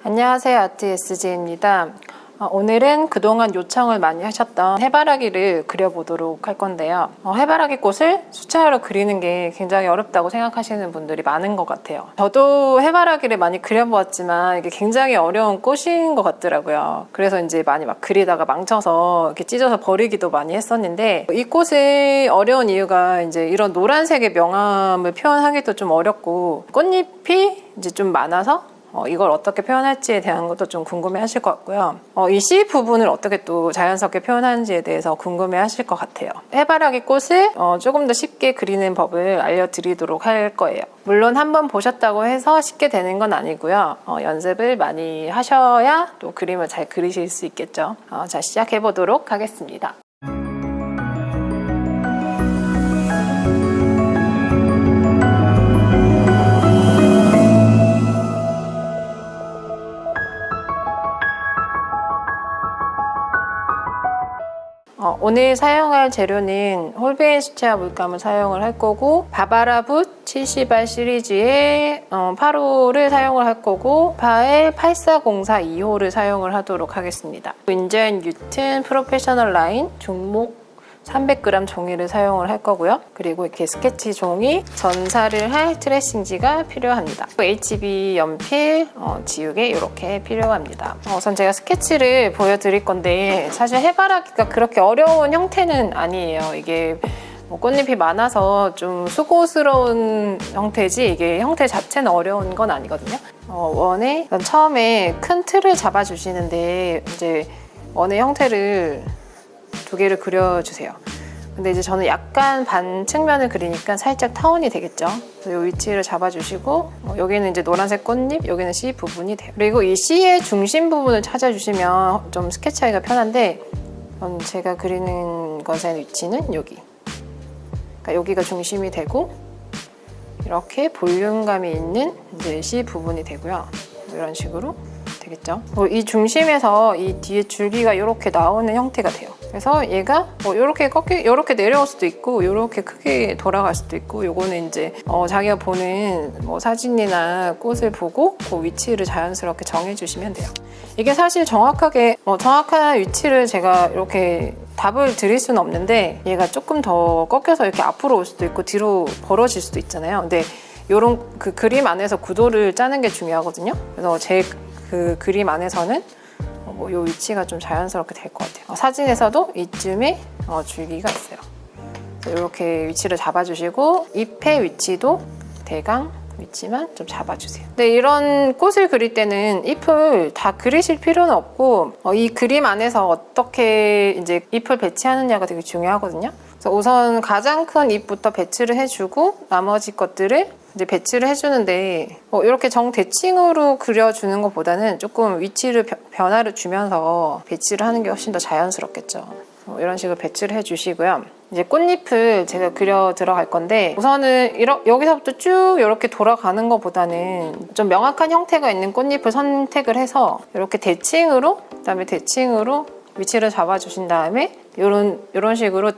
안녕하세요, 아트 SG입니다. 오늘은 그동안 요청을 많이 하셨던 해바라기를 그려보도록 할 건데요. 해바라기 꽃을 수채화로 그리는 게 굉장히 어렵다고 생각하시는 분들이 많은 것 같아요. 저도 해바라기를 많이 그려보았지만 이게 굉장히 어려운 꽃인 것 같더라고요. 그래서 이제 많이 막 그리다가 망쳐서 이렇게 찢어서 버리기도 많이 했었는데, 이 꽃이 어려운 이유가 이제 이런 노란색의 명암을 표현하기도 좀 어렵고, 꽃잎이 이제 좀 많아서 이걸 어떻게 표현할지에 대한 것도 좀 궁금해 하실 것 같고요. 이 씨 부분을 어떻게 또 자연스럽게 표현하는지에 대해서 궁금해 하실 것 같아요. 해바라기 꽃을 조금 더 쉽게 그리는 법을 알려드리도록 할 거예요. 물론 한번 보셨다고 해서 쉽게 되는 건 아니고요. 연습을 많이 하셔야 또 그림을 잘 그리실 수 있겠죠. 자, 시작해 보도록 하겠습니다. 오늘 사용할 재료는 홀베인 수채화 물감을 사용을 할 거고, 바바라붓 70알 시리즈의 8호를 사용을 할 거고, 파엘 8404 2호를 사용을 하도록 하겠습니다. 윈저 뉴튼 프로페셔널 라인 중목 300g 종이를 사용을 할 거고요. 그리고 이렇게 스케치 종이, 전사를 할 트레싱지가 필요합니다. HB 연필, 지우개 이렇게 필요합니다. 우선 제가 스케치를 보여드릴 건데, 사실 해바라기가 그렇게 어려운 형태는 아니에요. 이게 꽃잎이 많아서 좀 수고스러운 형태지, 이게 형태 자체는 어려운 건 아니거든요. 원에 처음에 큰 틀을 잡아주시는데, 이제 원의 형태를 두 개를 그려주세요. 근데 이제 저는 약간 반 측면을 그리니까 살짝 타원이 되겠죠. 그래서 이 위치를 잡아주시고, 여기는 이제 노란색 꽃잎, 여기는 C 부분이 돼요. 그리고 이 C의 중심 부분을 찾아주시면 좀 스케치하기가 편한데, 제가 그리는 것의 위치는 여기. 그러니까 여기가 중심이 되고, 이렇게 볼륨감이 있는 이제 C 부분이 되고요. 이런 식으로 되겠죠. 이 중심에서 이 뒤에 줄기가 이렇게 나오는 형태가 돼요. 그래서 얘가 이렇게 내려올 수도 있고, 이렇게 크게 돌아갈 수도 있고, 요거는 이제 자기가 보는 사진이나 꽃을 보고 그 위치를 자연스럽게 정해주시면 돼요. 이게 사실 정확한 위치를 제가 이렇게 답을 드릴 수는 없는데, 얘가 조금 더 꺾여서 이렇게 앞으로 올 수도 있고 뒤로 벌어질 수도 있잖아요. 근데 요런 그 그림 안에서 구도를 짜는 게 중요하거든요. 그래서 제 그 그림 안에서는 요 위치가 좀 자연스럽게 될 것 같아요. 사진에서도 이쯤에 줄기가 있어요. 이렇게 위치를 잡아주시고, 잎의 위치도 대강 위치만 좀 잡아주세요. 근데 이런 꽃을 그릴 때는 잎을 다 그리실 필요는 없고, 이 그림 안에서 어떻게 이제 잎을 배치하느냐가 되게 중요하거든요. 그래서 우선 가장 큰 잎부터 배치를 해주고, 나머지 것들을 이제 배치를 해주는데, 이렇게 정대칭으로 그려주는 것보다는 조금 위치를 변화를 주면서 배치를 하는 게 훨씬 더 자연스럽겠죠. 이런 식으로 배치를 해주시고요. 이제 꽃잎을 제가 그려 들어갈 건데, 우선은 여기서부터 쭉 이렇게 돌아가는 것보다는 좀 명확한 형태가 있는 꽃잎을 선택을 해서 이렇게 그다음에 대칭으로 위치를 잡아주신 다음에 이런 식으로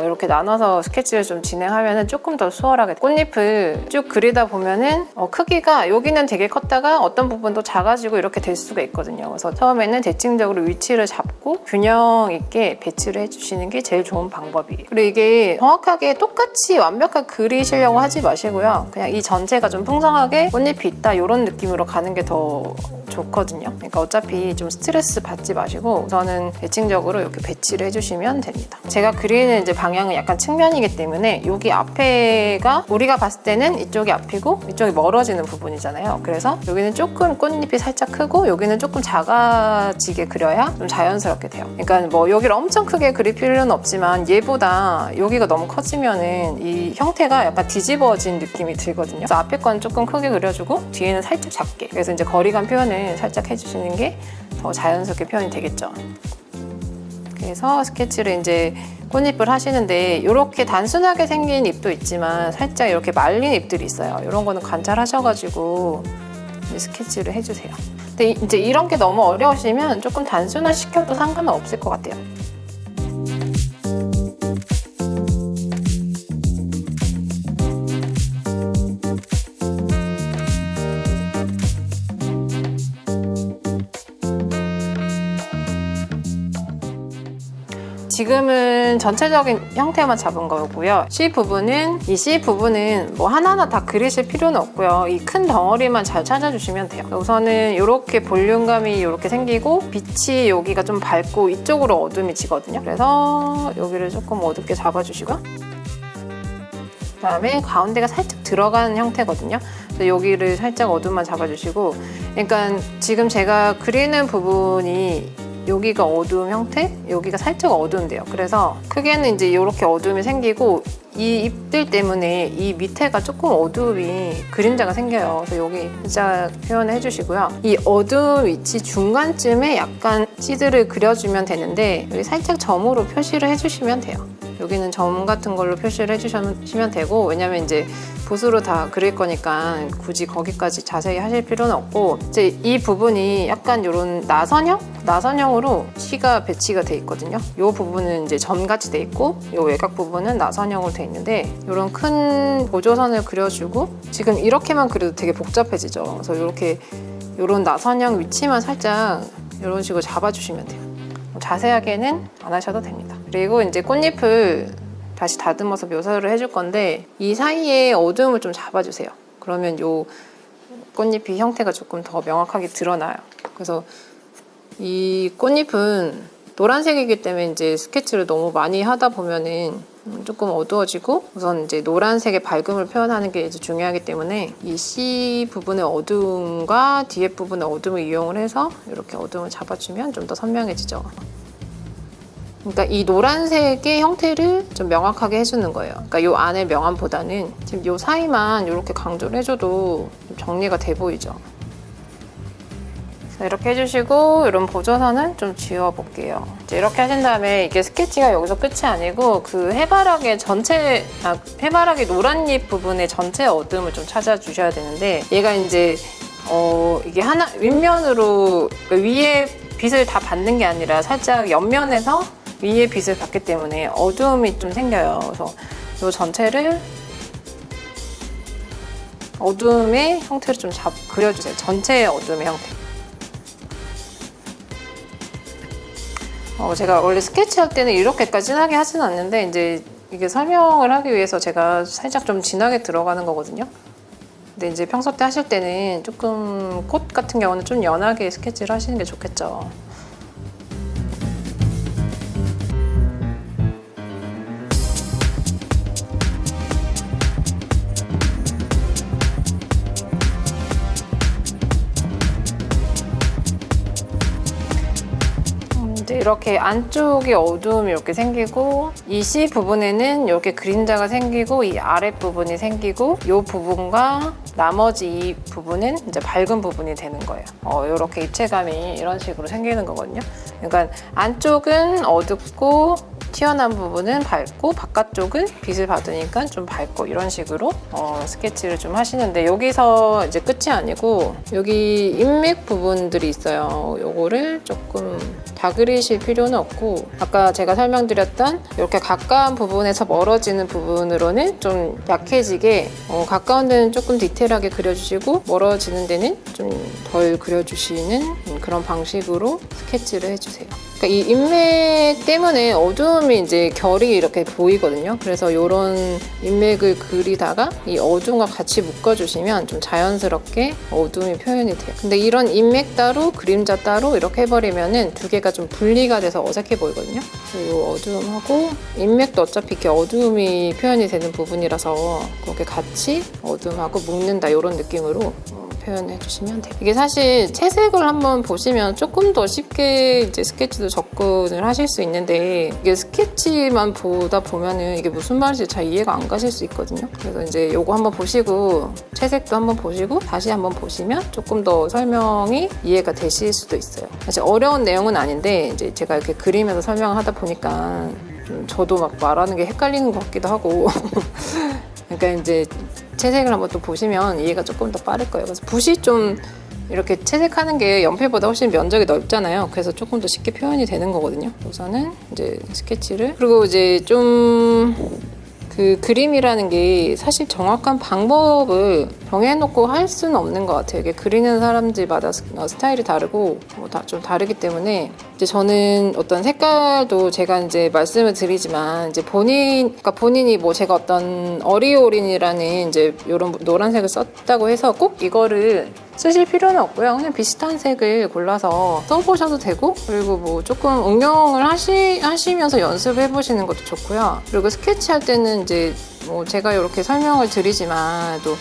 이렇게 나눠서 스케치를 좀 진행하면은 조금 더 수월하게, 꽃잎을 쭉 그리다 보면은 크기가 여기는 되게 컸다가 어떤 부분도 작아지고 이렇게 될 수가 있거든요. 그래서 처음에는 대칭적으로 위치를 잡고 균형 있게 배치를 해주시는 게 제일 좋은 방법이에요. 그리고 이게 정확하게 똑같이 완벽하게 그리시려고 하지 마시고요. 그냥 이 전체가 좀 풍성하게 꽃잎이 있다, 이런 느낌으로 가는 게 더 좋거든요. 그러니까 어차피 좀 스트레스 받지 마시고 우선은 대칭적으로 이렇게 배치를 해주시면 됩니다. 제가 그리는 이제 방향은 약간 측면이기 때문에 여기 앞에가 우리가 봤을 때는 이쪽이 앞이고 이쪽이 멀어지는 부분이잖아요. 그래서 여기는 조금 꽃잎이 살짝 크고 여기는 조금 작아지게 그려야 좀 자연스럽게 돼요. 그러니까 여기를 엄청 크게 그릴 필요는 없지만, 얘보다 여기가 너무 커지면은 이 형태가 약간 뒤집어진 느낌이 들거든요. 그래서 앞에 건 조금 크게 그려주고 뒤에는 살짝 작게. 그래서 이제 거리감 표현을 살짝 해주시는 게 더 자연스럽게 표현이 되겠죠. 그래서 스케치를 이제 꽃잎을 하시는데, 이렇게 단순하게 생긴 잎도 있지만 살짝 이렇게 말린 잎들이 있어요. 이런 거는 관찰하셔가지고 스케치를 해주세요. 근데 이제 이런 게 너무 어려우시면 조금 단순화시켜도 상관은 없을 것 같아요. 지금은 전체적인 형태만 잡은 거고요. C 부분은 이 C 부분은 뭐 하나하나 다 그리실 필요는 없고요. 이 큰 덩어리만 잘 찾아주시면 돼요. 우선은 이렇게 볼륨감이 이렇게 생기고 빛이 여기가 좀 밝고 이쪽으로 어둠이 지거든요. 그래서 여기를 조금 어둡게 잡아주시고 그다음에 가운데가 살짝 들어간 형태거든요. 그래서 여기를 살짝 어둠만 잡아주시고, 그러니까 지금 제가 그리는 부분이 여기가 어두운 형태, 여기가 살짝 어두운데요. 그래서 크게는 이제 이렇게 어둠이 생기고 이 잎들 때문에 이 밑에가 조금 어두움이 그림자가 생겨요. 그래서 여기 살짝 표현을 해주시고요. 이 어두운 위치 중간쯤에 약간 시드를 그려주면 되는데 여기 살짝 점으로 표시를 해주시면 돼요. 여기는 점 같은 걸로 표시를 해주시면 되고, 왜냐면 이제 붓으로 다 그릴 거니까 굳이 거기까지 자세히 하실 필요는 없고, 이제 이 부분이 약간 이런 나선형으로 C가 배치가 돼 있거든요. 이 부분은 이제 점같이 돼 있고, 이 외곽 부분은 나선형으로 돼 있는데, 이런 큰 보조선을 그려주고, 지금 이렇게만 그려도 되게 복잡해지죠. 그래서 이렇게 이런 나선형 위치만 살짝 이런 식으로 잡아주시면 돼요. 자세하게는 안 하셔도 됩니다. 그리고 이제 꽃잎을 다시 다듬어서 묘사를 해줄 건데 이 사이에 어두움을 좀 잡아주세요. 그러면 이 꽃잎이 형태가 조금 더 명확하게 드러나요. 그래서 이 꽃잎은 노란색이기 때문에 이제 스케치를 너무 많이 하다 보면은 조금 어두워지고, 우선 이제 노란색의 밝음을 표현하는 게 이제 중요하기 때문에 이 C 부분의 어두움과 뒤에 부분의 어두움을 이용을 해서 이렇게 어두움을 잡아주면 좀 더 선명해지죠. 그러니까 이 노란색의 형태를 좀 명확하게 해주는 거예요. 그러니까 이 안의 명암보다는 지금 이 사이만 이렇게 강조를 해줘도 좀 정리가 돼 보이죠. 이렇게 해주시고 이런 보조선은 좀 지워볼게요. 이제 이렇게 하신 다음에 이게 스케치가 여기서 끝이 아니고 그 해바라기 노란잎 부분의 전체 어둠을 좀 찾아주셔야 되는데, 얘가 이제 이게 하나 윗면으로 위에 빛을 다 받는 게 아니라 살짝 옆면에서 위에 빛을 받기 때문에 어두움이 좀 생겨요. 그래서 이 전체를 어둠의 형태로 좀 그려주세요. 전체의 어둠의 형태. 제가 원래 스케치할 때는 이렇게까지 진하게 하진 않는데 이제 이게 설명을 하기 위해서 제가 살짝 좀 진하게 들어가는 거거든요. 근데 이제 평소 때 하실 때는 조금 꽃 같은 경우는 좀 연하게 스케치를 하시는 게 좋겠죠. 이렇게 안쪽에 어두움이 이렇게 생기고, 이 C 부분에는 이렇게 그림자가 생기고, 이 아랫부분이 생기고, 이 부분과 나머지 이 부분은 이제 밝은 부분이 되는 거예요. 이렇게 입체감이 이런 식으로 생기는 거거든요. 그러니까 안쪽은 어둡고 튀어나온 부분은 밝고 바깥쪽은 빛을 받으니까 좀 밝고, 이런 식으로 스케치를 좀 하시는데, 여기서 이제 끝이 아니고 여기 인맥 부분들이 있어요. 요거를 조금 다 그리실 필요는 없고, 아까 제가 설명드렸던 이렇게 가까운 부분에서 멀어지는 부분으로는 좀 약해지게, 가까운 데는 조금 디테일하게 그려주시고 멀어지는 데는 좀 덜 그려주시는 그런 방식으로 스케치를 해주세요. 그러니까 이 인맥 때문에 어두움이 이제 결이 이렇게 보이거든요. 그래서 이런 인맥을 그리다가 이 어둠과 같이 묶어주시면 좀 자연스럽게 어둠이 표현이 돼요. 근데 이런 인맥 따로 그림자 따로 이렇게 해버리면은 두 개가 좀 분리가 돼서 어색해 보이거든요. 이 어두움하고 인맥도 어차피 이렇게 어두움이 표현이 되는 부분이라서 그렇게 같이 어둠하고 묶는다, 이런 느낌으로 표현해 주시면 돼요. 이게 사실 채색을 한번 보시면 조금 더 쉽게 이제 스케치도 접근을 하실 수 있는데, 이게 스케치만 보다 보면은 이게 무슨 말인지 잘 이해가 안 가실 수 있거든요. 그래서 이제 요거 한번 보시고 채색도 한번 보시고 다시 한번 보시면 조금 더 설명이 이해가 되실 수도 있어요. 사실 어려운 내용은 아닌데 이제 제가 이렇게 그리면서 설명을 하다 보니까 좀 저도 막 말하는 게 헷갈리는 것 같기도 하고 그러니까 이제 채색을 한번 또 보시면 이해가 조금 더 빠를 거예요. 그래서 붓이 좀 이렇게 채색하는 게 연필보다 훨씬 면적이 넓잖아요. 그래서 조금 더 쉽게 표현이 되는 거거든요. 우선은 이제 스케치를, 그리고 이제 좀 그 그림이라는 게 사실 정확한 방법을 정해놓고 할 수는 없는 것 같아요. 이게 그리는 사람들마다 스타일이 다르고 좀 다르기 때문에 이제 저는 어떤 색깔도 제가 이제 말씀을 드리지만 이제 그러니까 본인이 뭐 제가 어떤 어리오린이라는 이제 이런 노란색을 썼다고 해서 꼭 이거를 쓰실 필요는 없고요. 그냥 비슷한 색을 골라서 써보셔도 되고, 그리고 뭐 조금 응용을 하시면서 연습해 보시는 것도 좋고요. 그리고 스케치할 때는 이제 뭐 제가 이렇게 설명을 드리지만 또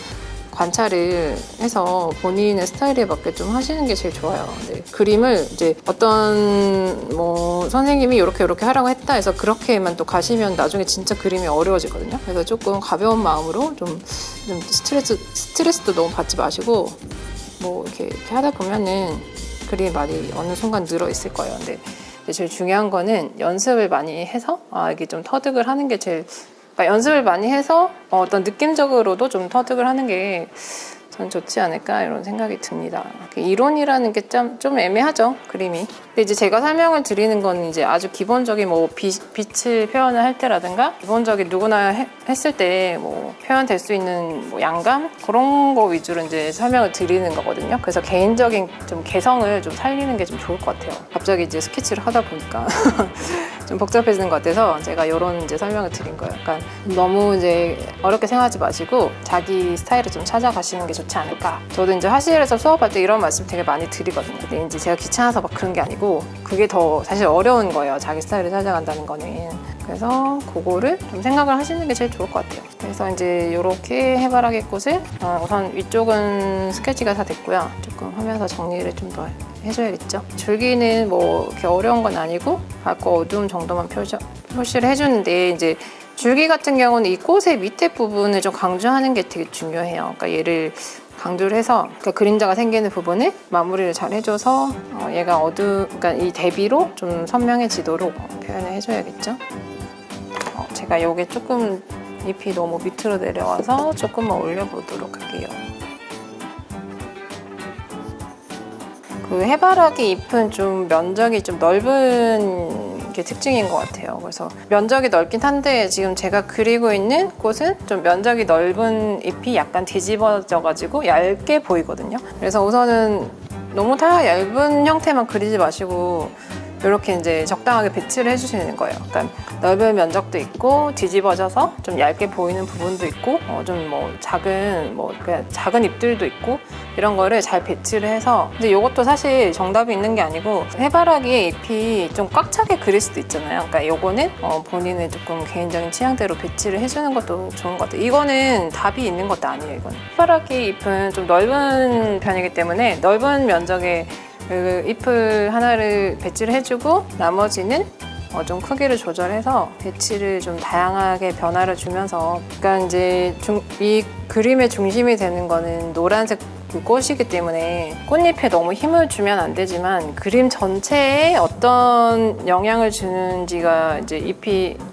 관찰을 해서 본인의 스타일에 맞게 좀 하시는 게 제일 좋아요. 네. 그림을 이제 어떤 뭐 선생님이 이렇게 하라고 했다 해서 그렇게만 또 가시면 나중에 진짜 그림이 어려워지거든요. 그래서 조금 가벼운 마음으로 좀 스트레스도 너무 받지 마시고 뭐 이렇게 하다 보면은 그림이 많이 어느 순간 늘어 있을 거예요. 근데 제일 중요한 거는 연습을 많이 해서 이게 좀 터득을 하는 게 제일, 그러니까 연습을 많이 해서 어떤 느낌적으로도 좀 터득을 하는 게 전 좋지 않을까 이런 생각이 듭니다. 이론이라는 게 좀 애매하죠, 그림이. 근데 이제 제가 설명을 드리는 건 이제 아주 기본적인 뭐 빛을 표현을 할 때라든가 기본적인 누구나 했을 때 뭐 표현될 수 있는 뭐 양감 그런 거 위주로 이제 설명을 드리는 거거든요. 그래서 개인적인 좀 개성을 좀 살리는 게 좀 좋을 것 같아요. 갑자기 이제 스케치를 하다 보니까 좀 복잡해지는 것 같아서 제가 이런 이제 설명을 드린 거예요. 약간 너무 이제 어렵게 생각하지 마시고 자기 스타일을 좀 찾아가시는 게 좋지 않을까. 저도 이제 화실에서 수업할 때 이런 말씀 되게 많이 드리거든요. 근데 이제 제가 귀찮아서 막 그런 게 아니고 그게 더 사실 어려운 거예요. 자기 스타일을 찾아간다는 거는. 그래서 그거를 좀 생각을 하시는 게 제일 좋을 것 같아요. 그래서 이제 이렇게 해바라기 꽃을 우선 위쪽은 스케치가 다 됐고요. 조금 하면서 정리를 좀 더 해줘야겠죠. 줄기는 뭐 이렇게 어려운 건 아니고 밝고 어두움 정도만 표시를 해주는데 이제 줄기 같은 경우는 이 꽃의 밑에 부분을 좀 강조하는 게 되게 중요해요. 그러니까 얘를 강조를 해서 그러니까 그림자가 생기는 부분을 마무리를 잘 해줘서 얘가 그러니까 이 대비로 좀 선명해지도록 표현을 해줘야겠죠. 제가 여기 조금 잎이 너무 밑으로 내려와서 조금만 올려보도록 할게요. 그 해바라기 잎은 좀 면적이 좀 넓은 게 특징인 것 같아요. 그래서 면적이 넓긴 한데 지금 제가 그리고 있는 꽃은 좀 면적이 넓은 잎이 약간 뒤집어져가지고 얇게 보이거든요. 그래서 우선은 너무 다 얇은 형태만 그리지 마시고 이렇게 이제 적당하게 배치를 해주시는 거예요. 그러니까 넓은 면적도 있고 뒤집어져서 좀 얇게 보이는 부분도 있고 좀 뭐 작은 잎들도 있고 이런 거를 잘 배치를 해서 근데 이것도 사실 정답이 있는 게 아니고 해바라기의 잎이 좀 꽉 차게 그릴 수도 있잖아요. 그러니까 이거는 본인의 조금 개인적인 취향대로 배치를 해주는 것도 좋은 것 같아요. 이거는 답이 있는 것도 아니에요. 이거는 해바라기 잎은 좀 넓은 편이기 때문에 넓은 면적의 그 잎을 하나를 배치를 해주고 나머지는 좀 크기를 조절해서 배치를 좀 다양하게 변화를 주면서 그러니까 이제 이 그림의 중심이 되는 거는 노란색 그 꽃이기 때문에 꽃잎에 너무 힘을 주면 안 되지만 그림 전체에 어떤 영향을 주는지가 이제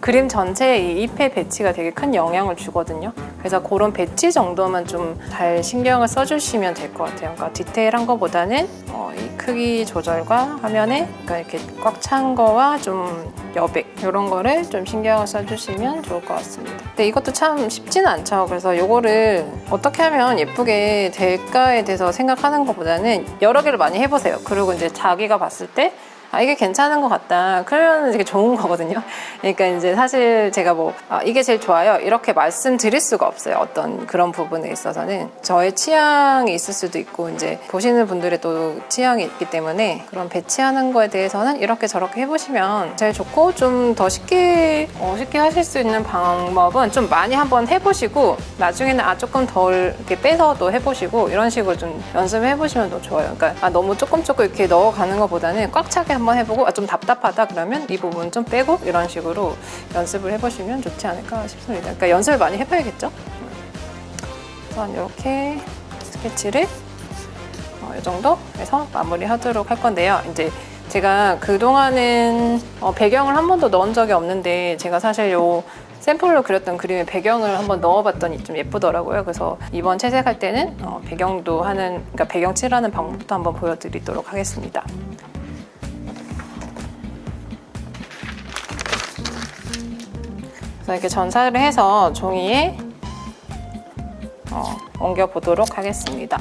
그림 전체에 이 잎의 배치가 되게 큰 영향을 주거든요. 그래서 그런 배치 정도만 좀 잘 신경을 써주시면 될 것 같아요. 그러니까 디테일한 것보다는 이 크기 조절과 화면에 그러니까 이렇게 꽉 찬 거와 좀 여백 이런 거를 좀 신경을 써주시면 좋을 것 같습니다. 근데 이것도 참 쉽지는 않죠. 그래서 이거를 어떻게 하면 예쁘게 될까에 대해서 생각하는 것보다는 여러 개를 많이 해보세요. 그리고 이제 자기가 봤을 때 이게 괜찮은 것 같다. 그러면 되게 좋은 거거든요. 그러니까 이제 사실 제가 이게 제일 좋아요. 이렇게 말씀드릴 수가 없어요. 어떤 그런 부분에 있어서는 저의 취향이 있을 수도 있고 이제 보시는 분들의 또 취향이 있기 때문에 그런 배치하는 거에 대해서는 이렇게 저렇게 해보시면 제일 좋고 좀 더 쉽게 하실 수 있는 방법은 좀 많이 한번 해보시고 나중에는 조금 덜 이렇게 빼서도 해보시고 이런 식으로 좀 연습해 보시면 더 좋아요. 그러니까 너무 조금 이렇게 넣어가는 것보다는 꽉 차게 한번 해보고 좀 답답하다 그러면 이 부분 좀 빼고 이런 식으로 연습을 해보시면 좋지 않을까 싶습니다. 그러니까 연습을 많이 해봐야겠죠. 우선 이렇게 스케치를 이 정도 해서 마무리하도록 할 건데요. 이제 제가 그동안은 배경을 한 번도 넣은 적이 없는데 제가 사실 샘플로 그렸던 그림의 배경을 한번 넣어봤더니 좀 예쁘더라고요. 그래서 이번 채색할 때는 그러니까 배경 칠하는 방법도 한번 보여드리도록 하겠습니다. 그래서 이렇게 전사를 해서 종이에 옮겨 보도록 하겠습니다.